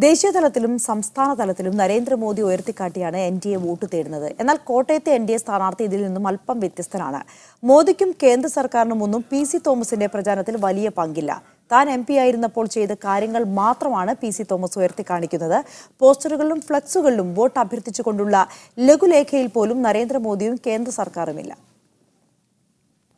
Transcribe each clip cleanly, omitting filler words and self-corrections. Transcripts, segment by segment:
ദേശീയ തലത്തിലും സംസ്ഥാന തലത്തിലും നരേന്ദ്രമോദി ഉയർത്തിക്കാട്ടിയാണ് എൻഡിഎ വോട്ട് തേടുന്നത്. എന്നാൽ കോട്ടയത്തെ എൻഡിഎ സ്ഥാനാർത്ഥി ഇതിൽ നിന്നും അല്പം വ്യത്യസ്തനാണ്. മോദിക്കും കേന്ദ്ര സർക്കാരിനുമൊന്നും പി.സി. തോമസിന്റെ പ്രചാരണത്തിൽ വലിയ പങ്കില്ല. താൻ എം.പി. ആയിരുന്നപ്പോൾ ചെയ്ത കാര്യങ്ങൾ മാത്രമാണ് പി.സി. തോമസ് ഉയർത്തിക്കാണിക്കുന്നത്. പോസ്റ്ററുകളിലും ഫ്ലക്സുകളിലും വോട്ട് അഭ്യർത്ഥിച്ചുകൊണ്ടുള്ള ലഘുലേഖയിൽ പോലും നരേന്ദ്രമോദിയും കേന്ദ്ര സർക്കാരുമില്ല.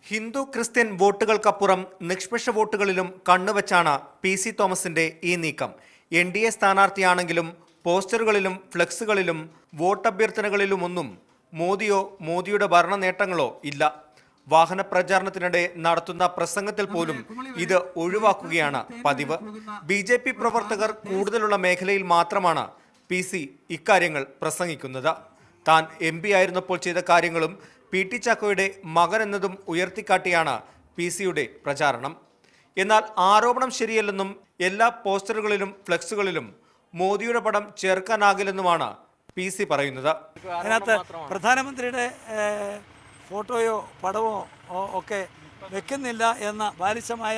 ഹിന്ദു ക്രിസ്ത്യൻ വോട്ടുകൾക്കപ്പുറം നിഷ്പക്ഷ വോട്ടുകളിലും കണ്ണുവച്ചാണ് പി.സി. തോമസിന്റെ ഈ നീക്കം. എൻ.ഡി.എ സ്ഥാനാർത്ഥിയാണെങ്കിലും പോസ്റ്ററുകളിലും ഫ്ലെക്സുകളിലും വോട്ടഭ്യർത്ഥനകളിലുമൊന്നും മോദിയോ മോദിയുടെ ഭരണ നേട്ടങ്ങളോ ഇല്ല. വാഹന പ്രചാരണത്തിനിടെ നടത്തുന്ന പ്രസംഗത്തിൽ പോലും ഇത് ഒഴിവാക്കുകയാണ് പതിവ്. ബി.ജെ.പി. പ്രവർത്തകർ കൂടുതലുള്ള മേഖലയിൽ മാത്രമാണ് പി.സി. ഇക്കാര്യങ്ങൾ പ്രസംഗിക്കുന്നത്. താൻ എം.പി. ആയിരുന്നപ്പോൾ ചെയ്ത കാര്യങ്ങളും പി.ടി. ചാക്കോയുടെ മകൻ എന്നതും ഉയർത്തിക്കാട്ടിയാണ് പി.സിയുടെ പ്രചാരണം. എന്നാൽ ആരോപണം ശരിയല്ലെന്നും എല്ലാ പോസ്റ്ററുകളിലും ഫ്ലെക്സുകളിലും മോദിയുടെ പടം ചേർക്കാനാകില്ലെന്നുമാണ് പി.സി. പറയുന്നത്. അതിനകത്ത് പ്രധാനമന്ത്രിയുടെ ഫോട്ടോയോ പടമോ ഒക്കെ വെക്കുന്നില്ല എന്ന ബാലിശമായ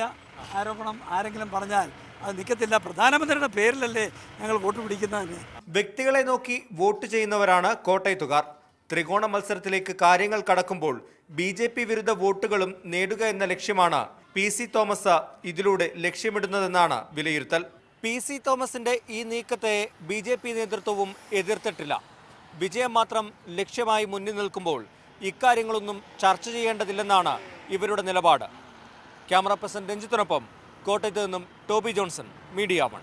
ആരോപണം ആരെങ്കിലും പറഞ്ഞാൽ അത് നിൽക്കത്തില്ല. പ്രധാനമന്ത്രിയുടെ പേരിലല്ലേ ഞങ്ങൾ വോട്ട് പിടിക്കുന്നതിന്. വ്യക്തികളെ നോക്കി വോട്ട് ചെയ്യുന്നവരാണ് കോട്ടയത്തുകാർ. ത്രികോണ മത്സരത്തിലേക്ക് കാര്യങ്ങൾ കടക്കുമ്പോൾ ബി.ജെ.പി. വിരുദ്ധ വോട്ടുകളും നേടുക എന്ന ലക്ഷ്യമാണ് പി.സി. തോമസ് ഇതിലൂടെ ലക്ഷ്യമിടുന്നതെന്നാണ് വിലയിരുത്തൽ. പി.സി. തോമസിന്റെ ഈ നീക്കത്തെ ബി.ജെ.പി. നേതൃത്വവും എതിർത്തിട്ടില്ല. വിജയം മാത്രം ലക്ഷ്യമായി മുന്നിൽ നിൽക്കുമ്പോൾ ഇക്കാര്യങ്ങളൊന്നും ചർച്ച ചെയ്യേണ്ടതില്ലെന്നാണ് ഇവരുടെ നിലപാട്. ക്യാമറ പേഴ്സൺ രഞ്ജിത്തിനൊപ്പം കോട്ടയത്ത് നിന്നും ടോബി ജോൺസൺ, മീഡിയ 1.